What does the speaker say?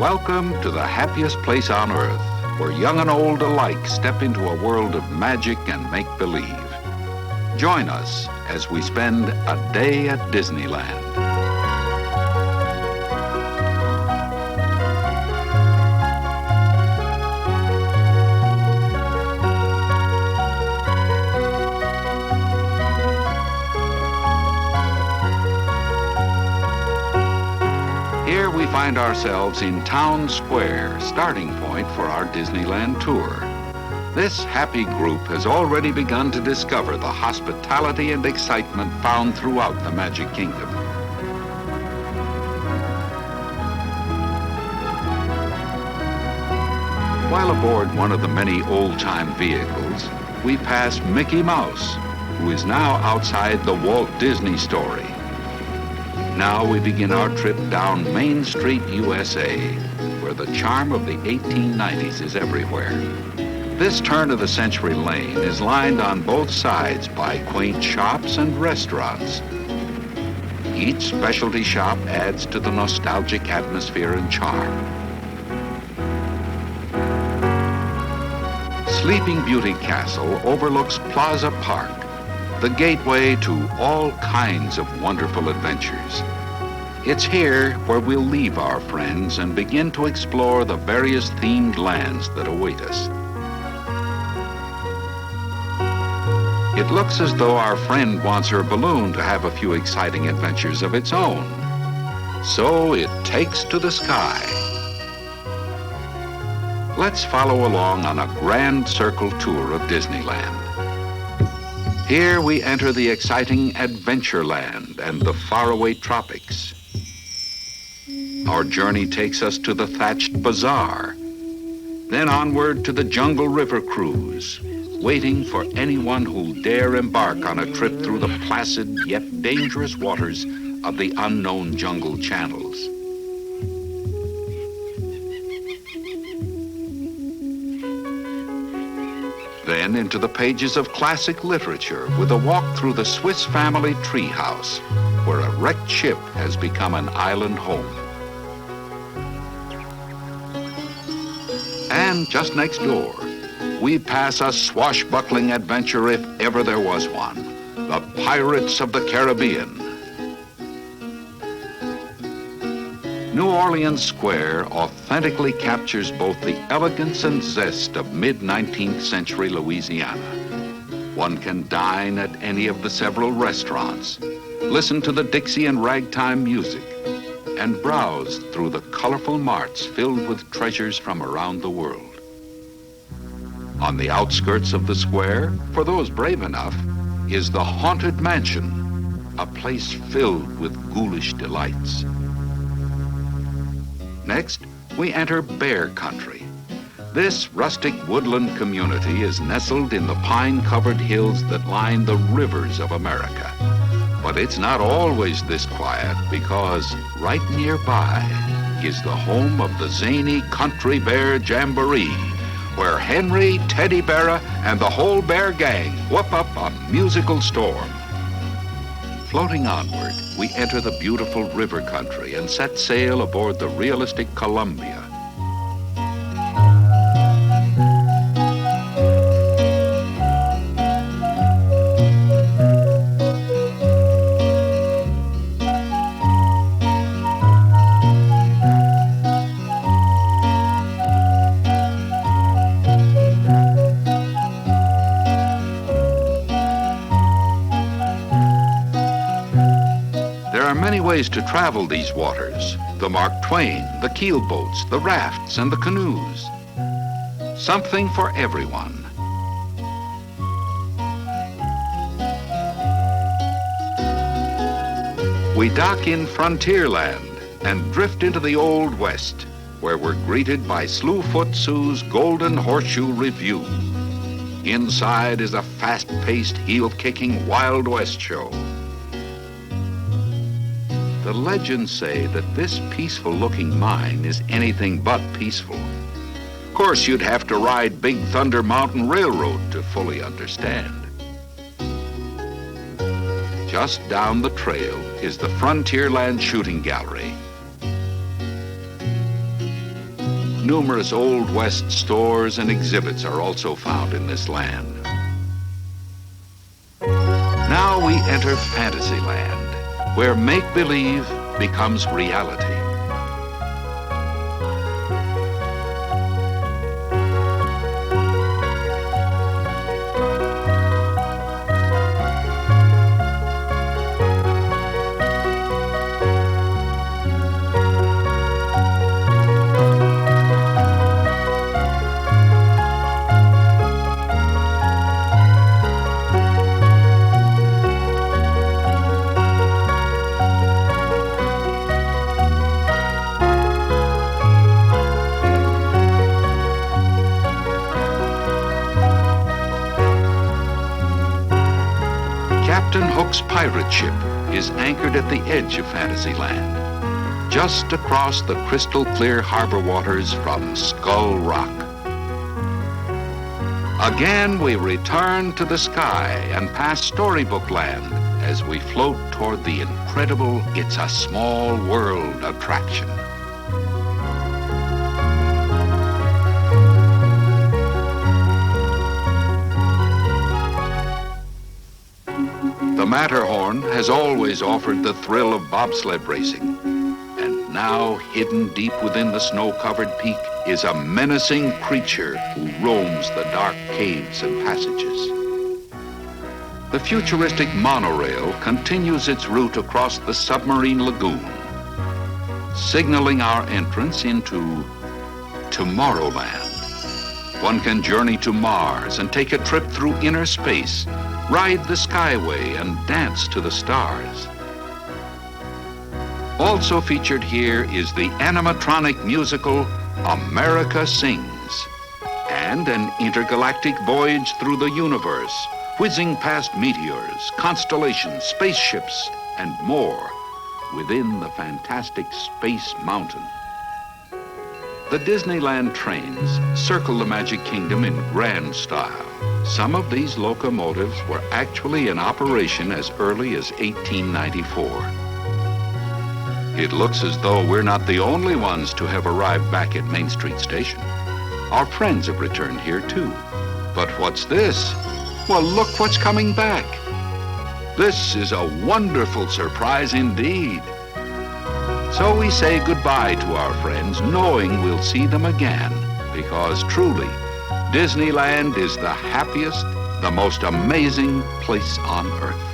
Welcome to the happiest place on earth, where young and old alike step into a world of magic and make-believe. Join us as we spend a day at Disneyland. Here we find ourselves in Town Square, starting point for our Disneyland tour. This happy group has already begun to discover the hospitality and excitement found throughout the Magic Kingdom. While aboard one of the many old-time vehicles, we pass Mickey Mouse, who is now outside the Walt Disney Story. Now we begin our trip down Main Street, USA, where the charm of the 1890s is everywhere. This turn-of-the-century lane is lined on both sides by quaint shops and restaurants. Each specialty shop adds to the nostalgic atmosphere and charm. Sleeping Beauty Castle overlooks Plaza Park, the gateway to all kinds of wonderful adventures. It's here where we'll leave our friends and begin to explore the various themed lands that await us. It looks as though our friend wants her balloon to have a few exciting adventures of its own. So it takes to the sky. Let's follow along on a grand circle tour of Disneyland. Here we enter the exciting Adventureland and the faraway tropics. Our journey takes us to the Thatched Bazaar, then onward to the Jungle River Cruise, waiting for anyone who'll dare embark on a trip through the placid yet dangerous waters of the unknown jungle channels. Then into the pages of classic literature with a walk through the Swiss family treehouse, where a wrecked ship has become an island home. And just next door, we pass a swashbuckling adventure if ever there was one, the Pirates of the Caribbean. New Orleans Square authentically captures both the elegance and zest of mid-19th century Louisiana. One can dine at any of the several restaurants, listen to the Dixie and ragtime music, and browse through the colorful marts filled with treasures from around the world. On the outskirts of the square, for those brave enough, is the Haunted Mansion, a place filled with ghoulish delights. Next, we enter Bear Country. This rustic woodland community is nestled in the pine-covered hills that line the rivers of America. But it's not always this quiet, because right nearby is the home of the zany Country Bear Jamboree, where Henry, Teddy Bear, and the whole bear gang whoop up a musical storm. Floating onward, we enter the beautiful river country and set sail aboard the realistic Columbia. There are many ways to travel these waters: the Mark Twain, the keelboats, the rafts, and the canoes. Something for everyone. We dock in Frontierland and drift into the Old West, where we're greeted by Slewfoot Sue's Golden Horseshoe Review. Inside is a fast-paced, heel-kicking Wild West show. The legends say that this peaceful-looking mine is anything but peaceful. Of course, you'd have to ride Big Thunder Mountain Railroad to fully understand. Just down the trail is the Frontierland Shooting Gallery. Numerous Old West stores and exhibits are also found in this land. Now we enter Fantasyland, where make-believe becomes reality. Captain Hook's pirate ship is anchored at the edge of Fantasyland, just across the crystal-clear harbor waters from Skull Rock. Again, we return to the sky and past Storybook Land as we float toward the incredible It's a Small World attraction. The Matterhorn has always offered the thrill of bobsled racing, and now hidden deep within the snow-covered peak is a menacing creature who roams the dark caves and passages. The futuristic monorail continues its route across the submarine lagoon, signaling our entrance into Tomorrowland. One can journey to Mars and take a trip through inner space, ride the Skyway, and dance to the stars. Also featured here is the animatronic musical America Sings, and an intergalactic voyage through the universe, whizzing past meteors, constellations, spaceships, and more within the fantastic Space Mountain. The Disneyland trains circle the Magic Kingdom in grand style. Some of these locomotives were actually in operation as early as 1894. It looks as though we're not the only ones to have arrived back at Main Street Station. Our friends have returned here too. But what's this? Well, look what's coming back. This is a wonderful surprise indeed. So we say goodbye to our friends, knowing we'll see them again, because truly, Disneyland is the happiest, the most amazing place on earth.